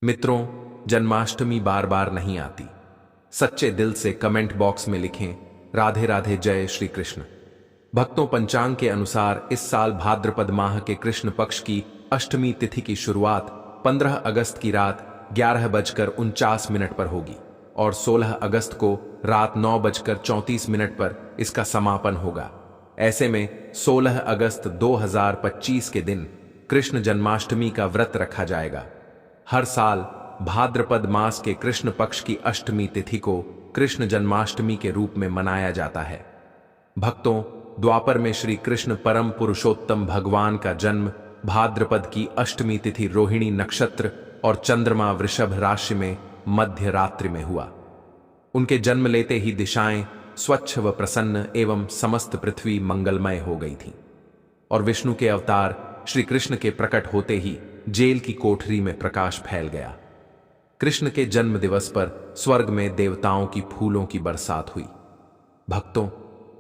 मित्रों, जन्माष्टमी बार बार नहीं आती। सच्चे दिल से कमेंट बॉक्स में लिखें राधे राधे जय श्री कृष्ण। भक्तों, पंचांग के अनुसार इस साल भाद्रपद माह के कृष्ण पक्ष की अष्टमी तिथि की शुरुआत 15 अगस्त की रात 11:49 पर होगी और 16 अगस्त को रात 9:34 पर इसका समापन होगा। ऐसे में 16 अगस्त 2025 के दिन कृष्ण जन्माष्टमी का व्रत रखा जाएगा। हर साल भाद्रपद मास के कृष्ण पक्ष की अष्टमी तिथि को कृष्ण जन्माष्टमी के रूप में मनाया जाता है। भक्तों, द्वापर में श्री कृष्ण परम पुरुषोत्तम भगवान का जन्म भाद्रपद की अष्टमी तिथि रोहिणी नक्षत्र और चंद्रमा वृषभ राशि में मध्य रात्रि में हुआ। उनके जन्म लेते ही दिशाएं स्वच्छ व प्रसन्न एवं समस्त पृथ्वी मंगलमय हो गई थी और विष्णु के अवतार श्री कृष्ण के प्रकट होते ही जेल की कोठरी में प्रकाश फैल गया। कृष्ण के जन्म दिवस पर स्वर्ग में देवताओं की फूलों की बरसात हुई। भक्तों,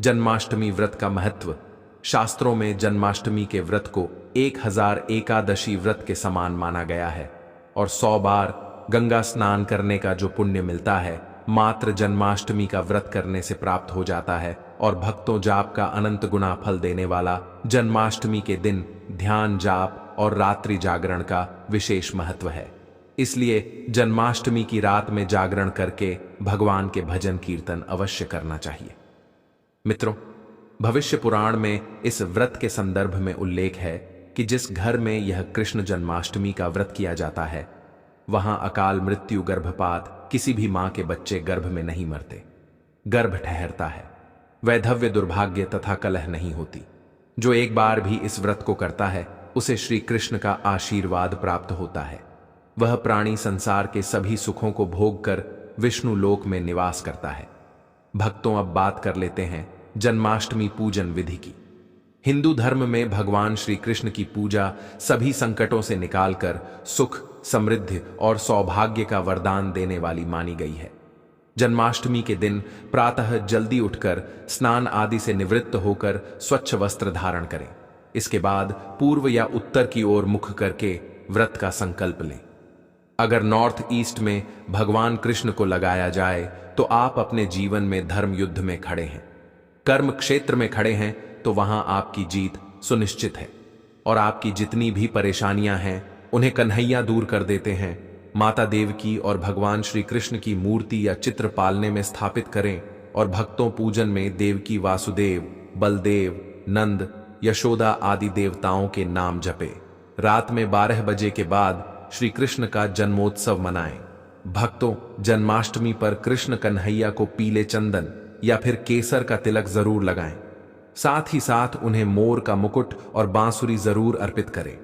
जन्माष्टमी व्रत का महत्व। शास्त्रों में जन्माष्टमी के व्रत को 1000 एकादशी व्रत के समान माना गया है और 100 बार गंगा स्नान करने का जो पुण्य मिलता है मात्र जन्माष्टमी का व्रत करने से प्राप्त हो जाता है। और भक्तों, जाप का अनंत गुना फल देने वाला जन्माष्टमी के दिन ध्यान, जाप और रात्रि जागरण का विशेष महत्व है। इसलिए जन्माष्टमी की रात में जागरण करके भगवान के भजन कीर्तन अवश्य करना चाहिए। मित्रों, भविष्य पुराण में इस व्रत के संदर्भ में उल्लेख है कि जिस घर में यह कृष्ण जन्माष्टमी का व्रत किया जाता है वहां अकाल मृत्यु, गर्भपात, किसी भी मां के बच्चे गर्भ में नहीं मरते, गर्भ ठहरता है, वैधव्य, दुर्भाग्य तथा कलह नहीं होती। जो एक बार भी इस व्रत को करता है उसे श्री कृष्ण का आशीर्वाद प्राप्त होता है। वह प्राणी संसार के सभी सुखों को भोग कर विष्णु लोक में निवास करता है। भक्तों, अब बात कर लेते हैं जन्माष्टमी पूजन विधि की। हिंदू धर्म में भगवान श्री कृष्ण की पूजा सभी संकटों से निकालकर सुख, समृद्धि और सौभाग्य का वरदान देने वाली मानी गई है। जन्माष्टमी के दिन प्रातः जल्दी उठकर स्नान आदि से निवृत्त होकर स्वच्छ वस्त्र धारण करें। इसके बाद पूर्व या उत्तर की ओर मुख करके व्रत का संकल्प लें। अगर नॉर्थ ईस्ट में भगवान कृष्ण को लगाया जाए तो आप अपने जीवन में धर्म युद्ध में खड़े हैं, कर्म क्षेत्र में खड़े हैं, तो वहां आपकी जीत सुनिश्चित है और आपकी जितनी भी परेशानियां हैं उन्हें कन्हैया दूर कर देते हैं। माता देवकी और भगवान श्री कृष्ण की मूर्ति या चित्र पालने में स्थापित करें और भक्तों, पूजन में देवकी, वासुदेव, बलदेव, नंद, यशोदा आदि देवताओं के नाम जपे। रात में 12 बजे के बाद श्री कृष्ण का जन्मोत्सव मनाएं। भक्तों, जन्माष्टमी पर कृष्ण कन्हैया को पीले चंदन या फिर केसर का तिलक जरूर लगाएं। साथ ही साथ उन्हें मोर का मुकुट और बांसुरी जरूर अर्पित करें।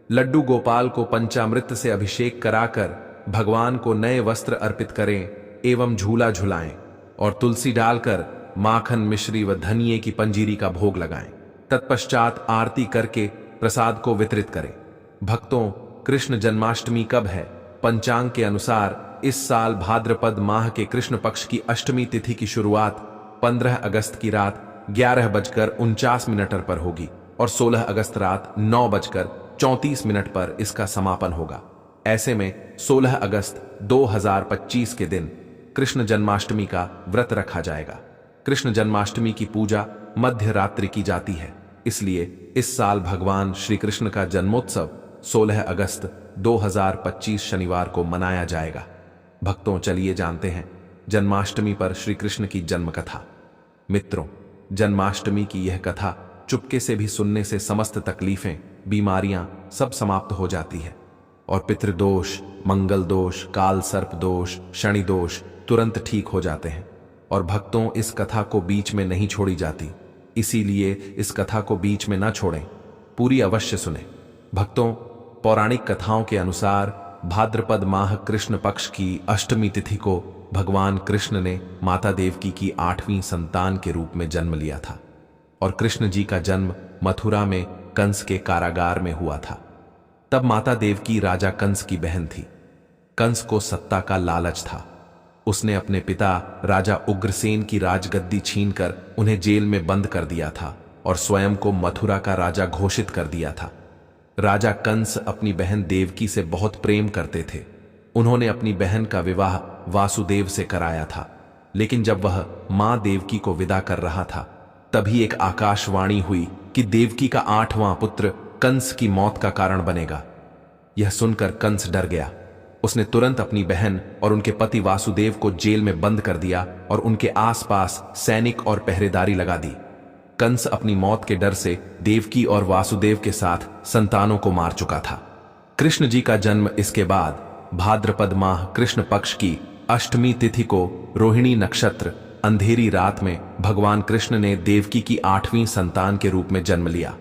लड्डू गोपाल को पंचामृत से अभिषेक कराकर भगवान को नए वस्त्र अर्पित करें एवं झूला झुलाएं और तुलसी डालकर माखन, मिश्री व धनिये की पंजीरी का भोग लगाएं। तत्पश्चात आरती करके प्रसाद को वितरित करें। भक्तों, कृष्ण जन्माष्टमी कब है? पंचांग के अनुसार इस साल भाद्रपद माह के कृष्ण पक्ष की अष्टमी तिथि की शुरुआत 15 अगस्त की रात 11:49 पर होगी और 16 अगस्त रात 9:34 पर इसका समापन होगा। ऐसे में 16 अगस्त 2025 के दिन कृष्ण जन्माष्टमी का व्रत रखा जाएगा। कृष्ण जन्माष्टमी की पूजा मध्य रात्रि की जाती है, इसलिए इस साल भगवान श्री कृष्ण का जन्मोत्सव 16 अगस्त 2025 शनिवार को मनाया जाएगा। भक्तों, चलिए जानते हैं जन्माष्टमी पर श्री कृष्ण की जन्म कथा। मित्रों, जन्माष्टमी की यह कथा चुपके से भी सुनने से समस्त तकलीफें, बीमारियां सब समाप्त हो जाती है और पितृदोष, मंगल दोष, काल सर्प दोष, शनि दोष तुरंत ठीक हो जाते हैं। और भक्तों, इस कथा को बीच में नहीं छोड़ी जाती, इसीलिए इस कथा को बीच में ना छोड़ें, पूरी अवश्य सुने। भक्तों, पौराणिक कथाओं के अनुसार भाद्रपद माह कृष्ण पक्ष की अष्टमी तिथि को भगवान कृष्ण ने माता देवकी की 8वीं संतान के रूप में जन्म लिया था और कृष्ण जी का जन्म मथुरा में कंस के कारागार में हुआ था। तब माता देवकी राजा कंस की बहन थी। कंस को सत्ता का लालच था। उसने अपने पिता राजा उग्रसेन की राजगद्दी छीनकर उन्हें जेल में बंद कर दिया था और स्वयं को मथुरा का राजा घोषित कर दिया था। राजा कंस अपनी बहन देवकी से बहुत प्रेम करते थे। उन्होंने अपनी बहन का विवाह वासुदेव से कराया था, लेकिन जब वह मां देवकी को विदा कर रहा था, तभी एक आकाशवाणी हुई कि देवकी का 8वां पुत्र कंस की मौत का कारण बनेगा। यह सुनकर कंस डर गया। उसने तुरंत अपनी बहन और उनके पति वासुदेव को जेल में बंद कर दिया और उनके आसपास सैनिक और पहरेदारी लगा दी। कंस अपनी मौत के डर से देवकी और वासुदेव के साथ संतानों को मार चुका था। कृष्ण जी का जन्म इसके बाद भाद्रपद माह कृष्ण पक्ष की अष्टमी तिथि को रोहिणी नक्षत्र अंधेरी रात में भगवान कृष्ण ने देवकी की 8वीं संतान के रूप में जन्म लिया।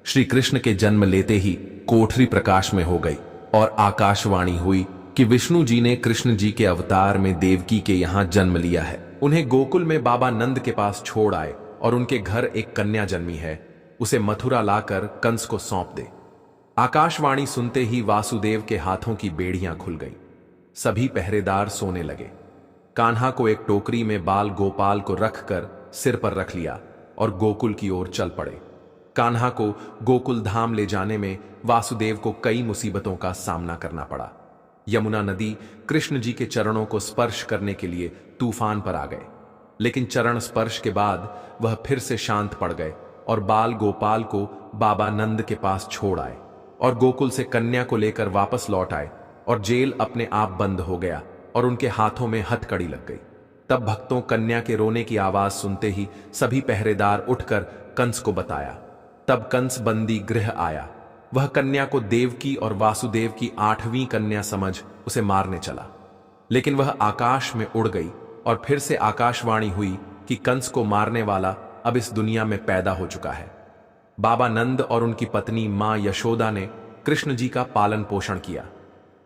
श्री कृष्ण के जन्म लेते ही कोठरी प्रकाश में हो गई और आकाशवाणी हुई कि विष्णु जी ने कृष्ण जी के अवतार में देवकी के यहां जन्म लिया है। उन्हें गोकुल में बाबा नंद के पास छोड़ आए और उनके घर एक कन्या जन्मी है, उसे मथुरा लाकर कंस को सौंप दे। आकाशवाणी सुनते ही वासुदेव के हाथों की बेड़ियां खुल गईं। सभी पहरेदार सोने लगे। कान्हा को एक टोकरी में बाल गोपाल को रखकर सिर पर रख लिया और गोकुल की ओर चल पड़े। कान्हा को गोकुल धाम ले जाने में वासुदेव को कई मुसीबतों का सामना करना पड़ा। यमुना नदी कृष्ण जी के चरणों को स्पर्श करने के लिए तूफान पर आ गए, लेकिन चरण स्पर्श के बाद वह फिर से शांत पड़ गए और बाल गोपाल को बाबा नंद के पास छोड़ आए और गोकुल से कन्या को लेकर वापस लौट आए और जेल अपने आप बंद हो गया और उनके हाथों में हथकड़ी लग गई। तब भक्तों कन्या के रोने की आवाज सुनते ही सभी पहरेदार उठकर कंस को बताया। तब कंस बंदी गृह आया। वह कन्या को देवकी और वासुदेव की 8वीं कन्या समझ उसे मारने चला, लेकिन वह आकाश में उड़ गई और फिर से आकाशवाणी हुई कि कंस को मारने वाला अब इस दुनिया में पैदा हो चुका है। बाबा नंद और उनकी पत्नी मां यशोदा ने कृष्ण जी का पालन पोषण किया।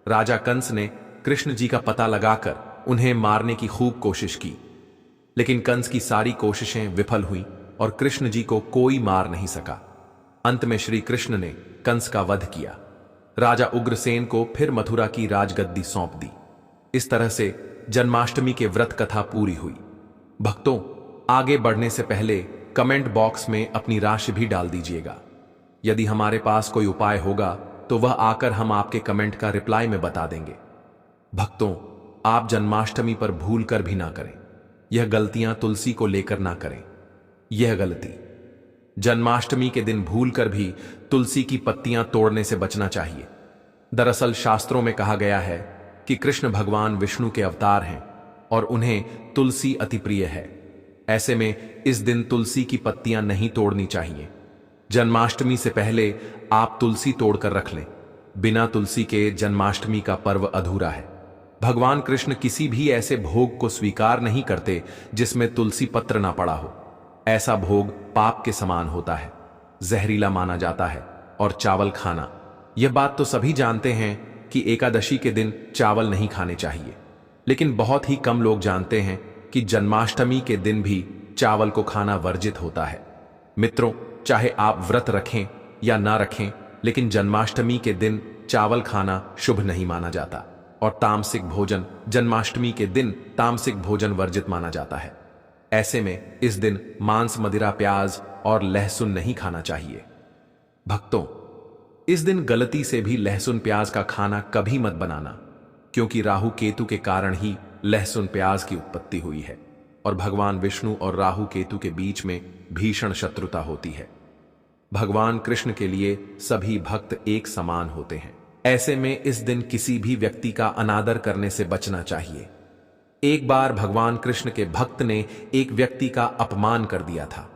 राजा कंस ने कृष्ण जी का पता लगाकर उन्हें मारने की खूब कोशिश की, लेकिन कंस की सारी कोशिशें विफल हुईं और कृष्ण जी को कोई मार नहीं सका। अंत में श्री कृष्ण ने कंस का वध किया। राजा उग्रसेन को फिर मथुरा की राजगद्दी सौंप दी। इस तरह से जन्माष्टमी के व्रत कथा पूरी हुई। भक्तों, आगे बढ़ने से पहले कमेंट बॉक्स में अपनी राशि भी डाल दीजिएगा। यदि हमारे पास कोई उपाय होगा तो वह आकर हम आपके कमेंट का रिप्लाई में बता देंगे। भक्तों, आप जन्माष्टमी पर भूल कर भी ना करें। यह गलतियां तुलसी को लेकर ना करें। यह गलती जन्माष्टमी के दिन भूल कर भी तुलसी की पत्तियां तोड़ने से बचना चाहिए। दरअसल शास्त्रों में कहा गया है कि कृष्ण भगवान विष्णु के अवतार हैं और उन्हें तुलसी अति प्रिय है। ऐसे में इस दिन तुलसी की पत्तियां नहीं तोड़नी चाहिए। जन्माष्टमी से पहले आप तुलसी तोड़कर रख लें। बिना तुलसी के जन्माष्टमी का पर्व अधूरा है। भगवान कृष्ण किसी भी ऐसे भोग को स्वीकार नहीं करते जिसमें तुलसी पत्र ना पड़ा हो। ऐसा भोग पाप के समान होता है, जहरीला माना जाता है। और चावल खाना, यह बात तो सभी जानते हैं कि एकादशी के दिन चावल नहीं खाने चाहिए, लेकिन बहुत ही कम लोग जानते हैं कि जन्माष्टमी के दिन भी चावल को खाना वर्जित होता है। मित्रों, चाहे आप व्रत रखें या ना रखें, लेकिन जन्माष्टमी के दिन चावल खाना शुभ नहीं माना जाता और तामसिक भोजन जन्माष्टमी के दिन तामसिक भोजन वर्जित माना जाता है। ऐसे में इस दिन मांस, मदिरा, प्याज और लहसुन नहीं खाना चाहिए। भक्तों, इस दिन गलती से भी लहसुन प्याज का खाना कभी मत बनाना, क्योंकि राहु केतु के कारण ही लहसुन प्याज की उत्पत्ति हुई है और भगवान विष्णु और राहु केतु के बीच में भीषण शत्रुता होती है। भगवान कृष्ण के लिए सभी भक्त एक समान होते हैं। ऐसे में इस दिन किसी भी व्यक्ति का अनादर करने से बचना चाहिए। एक बार भगवान कृष्ण के भक्त ने एक व्यक्ति का अपमान कर दिया था।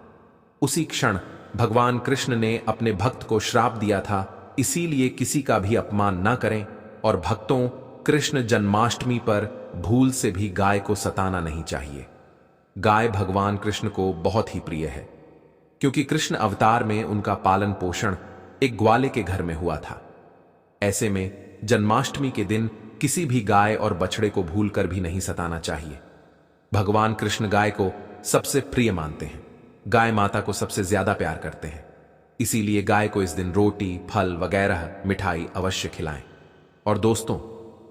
उसी क्षण भगवान कृष्ण ने अपने भक्त को श्राप दिया था, इसीलिए किसी का भी अपमान ना करें। और भक्तों, कृष्ण जन्माष्टमी पर भूल से भी गाय को सताना नहीं चाहिए। गाय भगवान कृष्ण को बहुत ही प्रिय है, क्योंकि कृष्ण अवतार में उनका पालन पोषण एक ग्वाले के घर में हुआ था। ऐसे में जन्माष्टमी के दिन किसी भी गाय और बछड़े को भूलकर भी नहीं सताना चाहिए। भगवान कृष्ण गाय को सबसे प्रिय मानते हैं, गाय माता को सबसे ज्यादा प्यार करते हैं। इसीलिए गाय को इस दिन रोटी, फल वगैरह मिठाई अवश्य खिलाएं। और दोस्तों,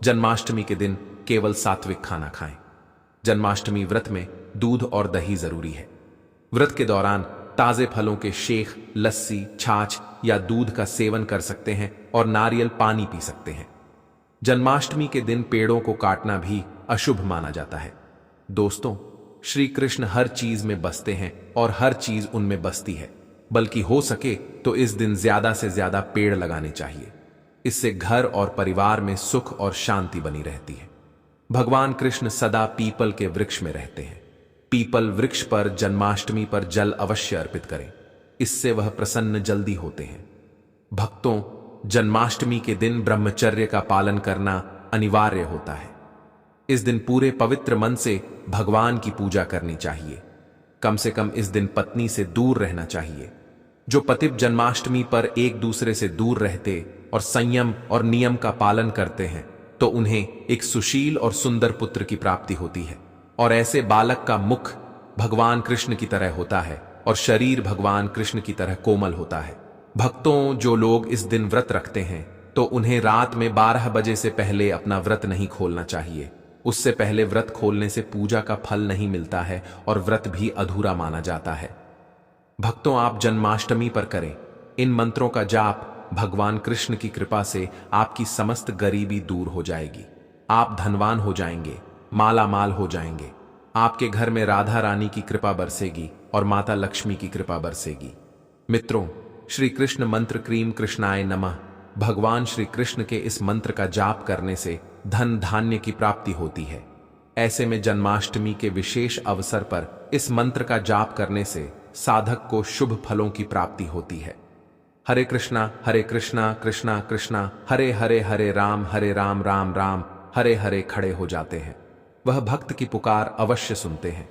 जन्माष्टमी के दिन केवल सात्विक खाना खाएं। जन्माष्टमी व्रत में दूध और दही जरूरी है। व्रत के दौरान ताजे फलों के शेक, लस्सी, छाछ या दूध का सेवन कर सकते हैं और नारियल पानी पी सकते हैं। जन्माष्टमी के दिन पेड़ों को काटना भी अशुभ माना जाता है। दोस्तों, श्री कृष्ण हर चीज में बसते हैं और हर चीज उनमें बसती है, बल्कि हो सके तो इस दिन ज्यादा से ज्यादा पेड़ लगाने चाहिए। इससे घर और परिवार में सुख और शांति बनी रहती है। भगवान कृष्ण सदा पीपल के वृक्ष में रहते हैं। पीपल वृक्ष पर जन्माष्टमी पर जल अवश्य अर्पित करें, इससे वह प्रसन्न जल्दी होते हैं। भक्तों, जन्माष्टमी के दिन ब्रह्मचर्य का पालन करना अनिवार्य होता है। इस दिन पूरे पवित्र मन से भगवान की पूजा करनी चाहिए। कम से कम इस दिन पत्नी से दूर रहना चाहिए। जो पति जन्माष्टमी पर एक दूसरे से दूर रहते और संयम और नियम का पालन करते हैं तो उन्हें एक सुशील और सुंदर पुत्र की प्राप्ति होती है। और ऐसे बालक का मुख भगवान कृष्ण की तरह होता है और शरीर भगवान कृष्ण की तरह कोमल होता है। भक्तों, जो लोग इस दिन व्रत रखते हैं तो उन्हें रात में 12 बजे से पहले अपना व्रत नहीं खोलना चाहिए। उससे पहले व्रत खोलने से पूजा का फल नहीं मिलता है और व्रत भी अधूरा माना जाता है। भक्तों, आप जन्माष्टमी पर करें इन मंत्रों का जाप। भगवान कृष्ण की कृपा से आपकी समस्त गरीबी दूर हो जाएगी। आप धनवान हो जाएंगे, माला माल हो जाएंगे। आपके घर में राधा रानी की कृपा बरसेगी और माता लक्ष्मी की कृपा बरसेगी। मित्रों, श्री कृष्ण मंत्र क्रीम कृष्णाय नमः भगवान श्री कृष्ण के इस मंत्र का जाप करने से धन धान्य की प्राप्ति होती है। ऐसे में जन्माष्टमी के विशेष अवसर पर इस मंत्र का जाप करने से साधक को शुभ फलों की प्राप्ति होती है। हरे कृष्णा कृष्णा कृष्णा हरे हरे, हरे राम राम राम हरे हरे खड़े हो जाते हैं। वह भक्त की पुकार अवश्य सुनते हैं।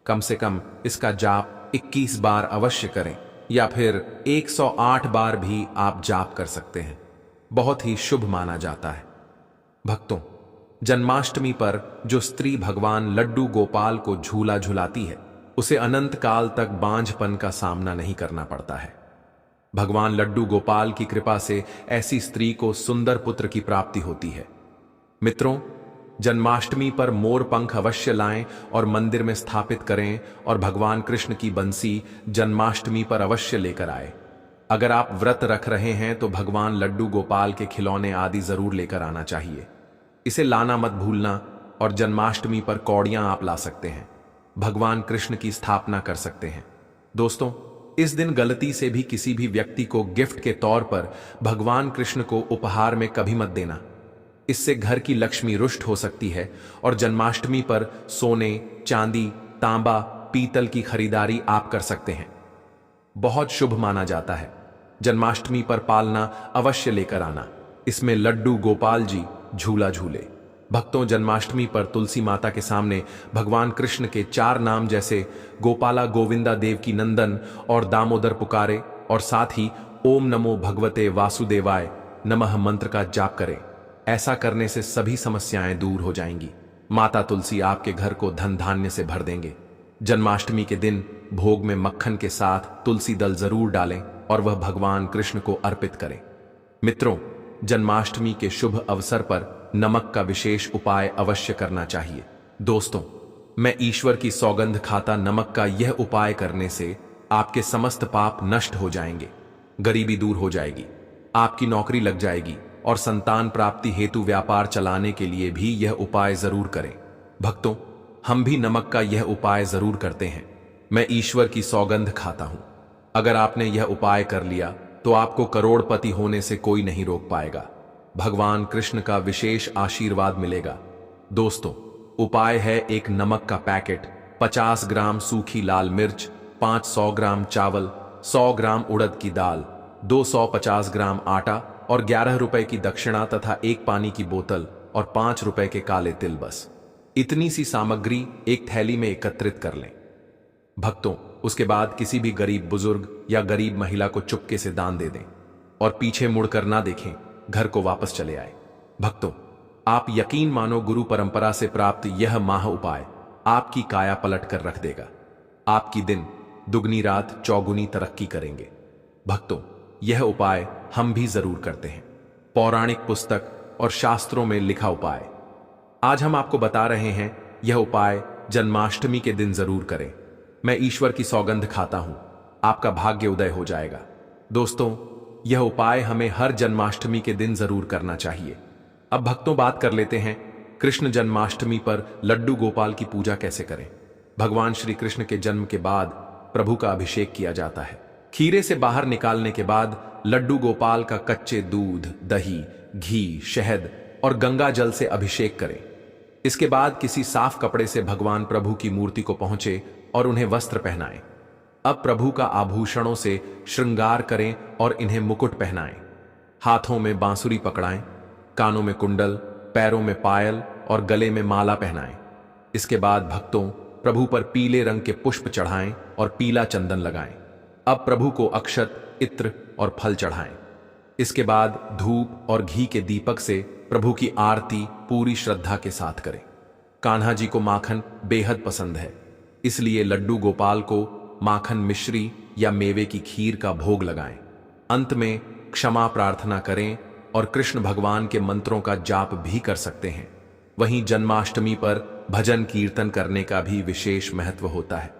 कम से कम इसका जाप 21 बार अवश्य करें या फिर 108 बार भी आप जाप कर सकते हैं। बहुत ही शुभ माना जाता है। भक्तों, जन्माष्टमी पर जो स्त्री भगवान लड्डू गोपाल को झूला झुलाती है उसे अनंत काल तक बांझपन का सामना नहीं करना पड़ता है। भगवान लड्डू गोपाल की कृपा से ऐसी स्त्री को सुंदर पुत्र की प्राप्ति होती है। मित्रों, जन्माष्टमी पर मोर पंख अवश्य लाएं और मंदिर में स्थापित करें और भगवान कृष्ण की बंसी जन्माष्टमी पर अवश्य लेकर आए। अगर आप व्रत रख रहे हैं तो भगवान लड्डू गोपाल के खिलौने आदि जरूर लेकर आना चाहिए। इसे लाना मत भूलना। और जन्माष्टमी पर कौड़ियां आप ला सकते हैं, भगवान कृष्ण की स्थापना कर सकते हैं। दोस्तों, इस दिन गलती से भी किसी भी व्यक्ति को गिफ्ट के तौर पर भगवान कृष्ण को उपहार में कभी मत देना। इससे घर की लक्ष्मी रुष्ट हो सकती है और जन्माष्टमी पर सोने, चांदी, तांबा, पीतल की खरीदारी आप कर सकते हैं। बहुत शुभ माना जाता है। जन्माष्टमी पर पालना अवश्य लेकर आना। इसमें लड्डू गोपाल जी झूला झूले। भक्तों, जन्माष्टमी पर तुलसी माता के सामने भगवान कृष्ण के 4 नाम जैसे गोपाला गोविंदा देवकी नंदन और दामोदर पुकारे और साथ ही ओम नमो भगवते वासुदेवाय नमः मंत्र का जाप करें। ऐसा करने से सभी समस्याएं दूर हो जाएंगी। माता तुलसी आपके घर को धन धान्य से भर देंगे। जन्माष्टमी के दिन भोग में मक्खन के साथ तुलसी दल जरूर डालें और वह भगवान कृष्ण को अर्पित करें। मित्रों, जन्माष्टमी के शुभ अवसर पर नमक का विशेष उपाय अवश्य करना चाहिए। दोस्तों, मैं ईश्वर की सौगंध खाता नमक का यह उपाय करने से आपके समस्त पाप नष्ट हो जाएंगे, गरीबी दूर हो जाएगी, आपकी नौकरी लग जाएगी और संतान प्राप्ति हेतु व्यापार चलाने के लिए भी यह उपाय जरूर करें। भक्तों, हम भी नमक का यह उपाय जरूर करते हैं। मैं ईश्वर की सौगंध खाता हूं। अगर आपने यह उपाय कर लिया तो आपको करोड़पति होने से कोई नहीं रोक पाएगा। भगवान कृष्ण का विशेष आशीर्वाद मिलेगा। दोस्तों, उपाय है एक नमक का पैकेट, 50 ग्राम सूखी लाल मिर्च, 500 ग्राम चावल, 100 ग्राम उड़द की दाल, 250 ग्राम आटा और 11 रुपए की दक्षिणा तथा 1 पानी की बोतल और 5 रुपए के काले तिल। बस इतनी सी सामग्री एक थैली में एकत्रित कर लें। भक्तों, उसके बाद किसी भी गरीब बुजुर्ग या गरीब महिला को चुपके से दान दे दें और पीछे मुड़कर ना देखें, घर को वापस चले आए। भक्तों, आप यकीन मानो, गुरु परंपरा से प्राप्त यह माह उपाय आपकी काया पलट कर रख देगा। आपकी दिन दुगनी रात चौगुनी तरक्की करेंगे। भक्तों, यह उपाय हम भी जरूर करते हैं। पौराणिक पुस्तक और शास्त्रों में लिखा उपाय आज हम आपको बता रहे हैं। यह उपाय जन्माष्टमी के दिन जरूर करें। मैं ईश्वर की सौगंध खाता हूं, आपका भाग्य उदय हो जाएगा। दोस्तों, यह उपाय हमें हर जन्माष्टमी के दिन जरूर करना चाहिए। अब भक्तों बात कर लेते हैं कृष्ण जन्माष्टमी पर लड्डू गोपाल की पूजा कैसे करें। भगवान श्री कृष्ण के जन्म के बाद प्रभु का अभिषेक किया जाता है। खीरे से बाहर निकालने के बाद लड्डू गोपाल का कच्चे दूध, दही, घी, शहद और गंगा जल से अभिषेक करें। इसके बाद किसी साफ कपड़े से भगवान प्रभु की मूर्ति को पहुंचे और उन्हें वस्त्र पहनाएं। अब प्रभु का आभूषणों से श्रृंगार करें और इन्हें मुकुट पहनाएं। हाथों में बांसुरी पकड़ाएं, कानों में कुंडल, पैरों में पायल और गले में माला पहनाएं। इसके बाद भक्तों प्रभु पर पीले रंग के पुष्प चढ़ाएं और पीला चंदन लगाएं। अब प्रभु को अक्षत, इत्र और फल चढ़ाएं। इसके बाद धूप और घी के दीपक से प्रभु की आरती पूरी श्रद्धा के साथ करें। कान्हा जी को माखन बेहद पसंद है, इसलिए लड्डू गोपाल को माखन मिश्री या मेवे की खीर का भोग लगाएं। अंत में क्षमा प्रार्थना करें और कृष्ण भगवान के मंत्रों का जाप भी कर सकते हैं। वहीं जन्माष्टमी पर भजन कीर्तन करने का भी विशेष महत्व होता है।